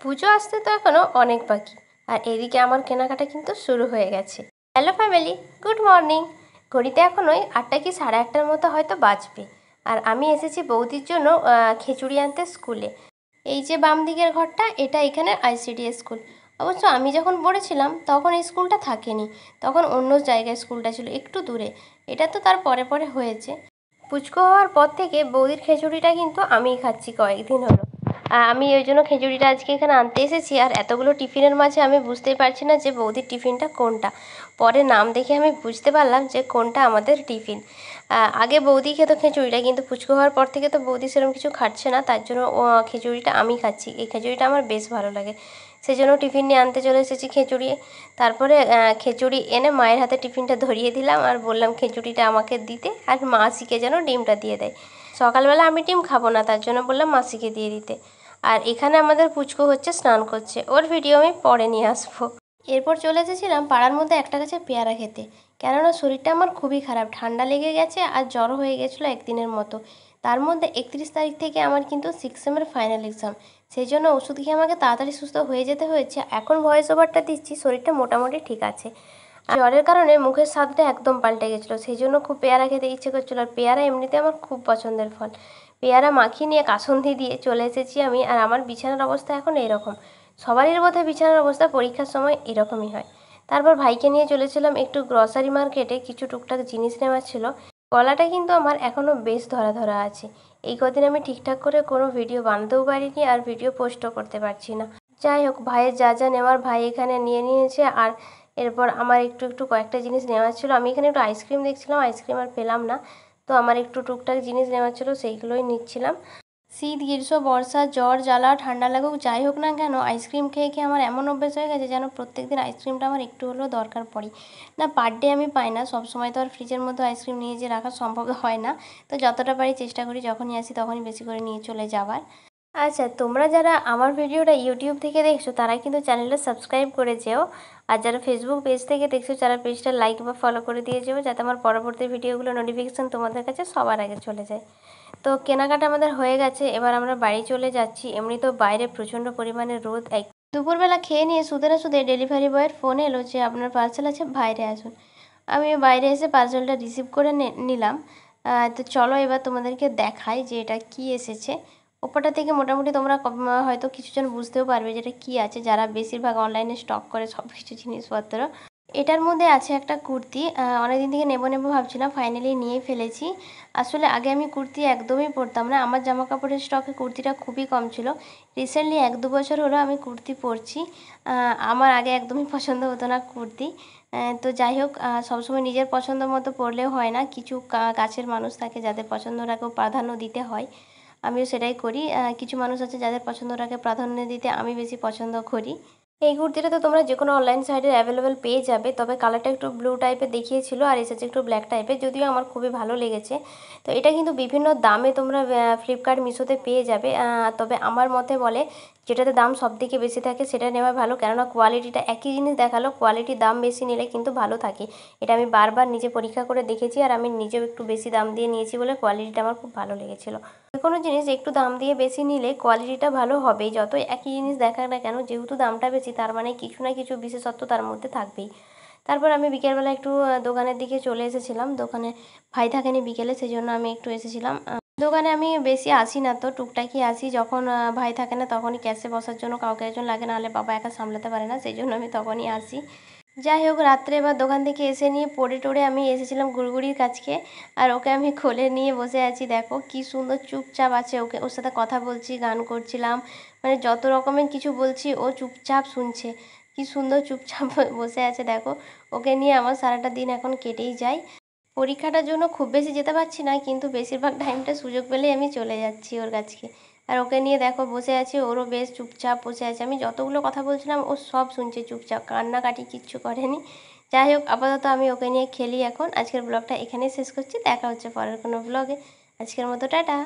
পুজো আসতে তো এখনও অনেক বাকি, আর এদিকে আমার কেনাকাটা কিন্তু শুরু হয়ে গেছে। Hello family, good morning. ঘড়িতে এখন ওই 8টা কি 8:30টার মতো হয়তো বাজবে। আর আমি এসেছি বৌদির জন্য খিচুড়ি আনতে স্কুলে। এই যে বাম দিকের ঘরটা, এটা এখানে আইসিডিএস স্কুল। অবশ্য আমি যখন পড়েছিলাম তখন এই স্কুলটা থাকেনি, তখন অন্য জায়গায় স্কুলটা ছিল, একটু দূরে। এটা তো তার পরে পরে হয়েছে। পুচকো হওয়ার পর থেকে বৌদির খিচুড়িটা কিন্তু আমিই খাচ্ছি কয়েকদিন হলো। আমি ওই জন্য খিচুড়িটা আজকে এখানে আনতে এসেছি। আর এতগুলো টিফিনের মাঝে আমি বুঝতেই পারছি না যে বৌদির টিফিনটা কোনটা। পরে নাম দেখে আমি বুঝতে পারলাম যে কোনটা আমাদের টিফিন। আগে বৌদি খেত খিচুড়িটা, কিন্তু পুচকো হওয়ার পর থেকে তো বৌদি সেরকম কিছু খাচ্ছে না, তার জন্য খিচুড়িটা আমি খাচ্ছি। এই খিচুড়িটা আমার বেশ ভালো লাগে, সেই জন্য টিফিন নিয়ে আনতে চলে এসেছি খিচুড়ি। তারপরে খিচুড়ি এনে মায়ের হাতে টিফিনটা ধরিয়ে দিলাম আর বললাম খিচুড়িটা আমাকে দিতে, আর মাসিকে যেন ডিমটা দিয়ে দেয়। সকালবেলা আমি ডিম খাবো না, তার জন্য বললাম মাসিকে দিয়ে দিতে। আর এখানে আমাদের পুচকু হচ্ছে স্নান করছে, ওর ভিডিও আমি পরে নিয়ে আসবো। এরপর চলে এসেছিলাম পাড়ার মধ্যে একটা গাছে পেয়ারা খেতে, কেননা শরীরটা আমার খুবই খারাপ, ঠান্ডা লেগে গেছে আর জ্বর হয়ে গেছিলো একদিনের মতো। তার মধ্যে 31 তারিখ থেকে আমার কিন্তু 6 সেমের ফাইনাল এক্সাম, সেই জন্য ওষুধ খেয়ে আমাকে তাড়াতাড়ি সুস্থ হয়ে যেতে হয়েছে। এখন ভয়েস ওভারটা দিচ্ছি, শরীরটা মোটামুটি ঠিক আছে। আর জ্বরের কারণে মুখের স্বাদটা একদম পাল্টে গেছিলো, সেই জন্য খুব পেয়ারা খেতে ইচ্ছে করছিলো। আর পেয়ারা এমনিতে আমার খুব পছন্দের ফল। পেয়ারা মাখিয়ে নিয়ে কাসুন্দি দিয়ে চলে এসেছি আমি। আর আমার বিছানার অবস্থা এখন এরকম। সবারই বোধহয় বিছানার অবস্থা পরীক্ষার সময় এরকমই হয়। তারপর ভাইকে নিয়ে চলেছিলাম একটু গ্রসারি মার্কেটে, কিছু টুকটাক জিনিস নেওয়ার ছিল। গলাটা কিন্তু আমার এখনও বেশ ধরা ধরা আছে। এই কদিন আমি ঠিকঠাক করে কোনো ভিডিও বানাতেও পারিনি, আর ভিডিও পোস্টও করতে পারছি না। যাই হোক, ভাইয়ের যা যা নেওয়ার ভাই এখানে নিয়ে নিয়েছে। আর এরপর আমার একটু একটু কয়েকটা জিনিস নেওয়ার ছিল। আমি এখানে একটু আইসক্রিম দেখছিলাম, আইসক্রিম আর পেলাম না, তো আমার একটু টুকটাক জিনিস নেওয়ার ছিল, সেইগুলোই নিচ্ছিলাম। শীত, গ্রীষ্ম, বর্ষা, জ্বর জ্বালা ঠান্ডা লাগুক যাই হোক না কেন, আইসক্রিম খেয়ে খেয়ে আমার এমন অভ্যেস হয়ে গেছে যেন প্রত্যেকদিন আইসক্রিমটা আমার একটু হলেও দরকার পড়ে। না, পার ডে আমি পাই না, সব সময় তো আর ফ্রিজের মধ্যে আইসক্রিম নিয়ে যে রাখা সম্ভব হয় না। তো যতটা পারি চেষ্টা করি যখনই আসি তখনই বেশি করে নিয়ে চলে যাওয়ার। আচ্ছা, তোমরা যারা আমার ভিডিওটা ইউটিউব থেকে দেখছো তারা কিন্তু চ্যানেলটা সাবস্ক্রাইব করে যেও। আর যারা ফেসবুক পেজ থেকে দেখছো তারা পেজটা লাইক বা ফলো করে দিয়ে যেও, যাতে আমার পরবর্তী ভিডিওগুলো নোটিফিকেশান তোমাদের কাছে সবার আগে চলে যায়। তো কেনাকাটা আমাদের হয়ে গেছে, এবার আমরা বাড়ি চলে যাচ্ছি। এমনিতেও বাইরে প্রচণ্ড পরিমাণে রোদ। দুপুরবেলা খেয়ে নিয়ে শুতে না শুতে ডেলিভারি বয়ের ফোন এলো যে আপনার পার্সেল আছে, বাইরে আসুন। আমি বাইরে এসে পার্সেলটা রিসিভ করে নিলাম। তো চলো এবার তোমাদেরকে দেখাই যে এটা কি এসেছে। ওপরটা থেকে মোটামুটি তোমরা হয়তো কিছুজন বুঝতেও পারবে যে এটা কী আছে, যারা বেশিরভাগ অনলাইনে স্টক করে সব কিছু জিনিসপত্র। এটার মধ্যে আছে একটা কুর্তি। অনেকদিন থেকে নেবো নেবো ভাবছিলাম, ফাইনালি নিয়েই ফেলেছি। আসলে আগে আমি কুর্তি একদমই পরতাম না, আমার জামা কাপড়ের স্টকে কুর্তিটা খুবই কম ছিল। রিসেন্টলি 1-2 বছর হলো আমি কুর্তি পরছি। আমার আগে একদমই পছন্দ হতো না কুর্তি। তো যাই হোক, সবসময় নিজের পছন্দ মতো পরলেও হয় না, কিছু কাছের মানুষ থাকে যাদের পছন্দটাকেও প্রাধান্য দিতে হয়। আমিও সেটাই করি। কিছু মানুষ আছে যাদের পছন্দটাকে প্রাধান্য দিতে আমি বেশি পছন্দ করি। এই কুর্তিটা তো তোমরা যে কোনো অনলাইন সাইটে অ্যাভেলেবেল পেয়ে যাবে, তবে কালারটা একটু ব্লু টাইপের দেখিয়েছিল আর এসেছে একটু ব্ল্যাক টাইপের, যদিও আমার খুবই ভালো লেগেছে। তো এটা কিন্তু বিভিন্ন দামে তোমরা ফ্লিপকার্ট মিশোতে পেয়ে যাবে। তবে আমার মতে বলে যেটাতে দাম সবথেকে বেশি থাকে সেটা নেওয়া ভালো, কেননা কোয়ালিটিটা একই জিনিস দেখালো, কোয়ালিটি দাম বেশি নিলে কিন্তু ভালো থাকে। এটা আমি বারবার নিজে পরীক্ষা করে দেখেছি, আর আমি নিজেও একটু বেশি দাম দিয়ে নিয়েছি বলে কোয়ালিটিটা আমার খুব ভালো লেগেছিলো। যে কোনো জিনিস একটু দাম দিয়ে বেশি নিলে কোয়ালিটিটা ভালো হবেই, যতই একই জিনিস দেখাক না কেন, যেহেতু দামটা বেশি তার মানে কিছু না কিছু বিশেষত্ব তার মধ্যে থাকবেই। তারপর আমি বিকেলবেলা একটু দোকানের দিকে চলে এসেছিলাম, দোকানে ভাই থাকেনি বিকেলে, সেই জন্য আমি একটু এসেছিলাম। দোকানে আমি বেশি আসি না, তো টুকটাকই আসি, যখন ভাই থাকে না তখনই ক্যাশে বসার জন্য কাউকে একজন লাগে, নাহলে বাবা একা সামলাতে পারে না, সেই জন্য আমি তখনই আসি। যাই হোক, রাত্রে এবার দোকান থেকে এসে নিয়ে পড়ে টড়ে আমি এসেছিলাম গুড়গুড়ির কাছকে। আর ওকে আমি কোলে নিয়ে বসে আছি, দেখো কি সুন্দর চুপচাপ আছে, ওকে ওর সাথে কথা বলছি, গান করছিলাম, মানে যত রকমের কিছু বলছি ও চুপচাপ শুনছে। কি সুন্দর চুপচাপ বসে আছে দেখো। ওকে নিয়ে আমার সারাটা দিন এখন কেটেই যায়। পরীক্ষাটার জন্য খুব বেশি যেতে পারছি না, কিন্তু বেশিরভাগ টাইমটা সুযোগ পেলেই আমি চলে যাচ্ছি ওর কাছকে। আর ওকে নিয়ে দেখো বসে আছে, ওরও বেশ চুপচাপ বসে আছে, আমি যতগুলো কথা বলছিলাম ও সব শুনছে চুপচাপ, কান্নাকাটি কিচ্ছু করেনি। যাই হোক, আপাতত আমি ওকে নিয়ে খেলি এখন। আজকের ব্লগটা এখানেই শেষ করছি, দেখা হচ্ছে পরের কোনো ব্লগে। আজকের মতো টাটা।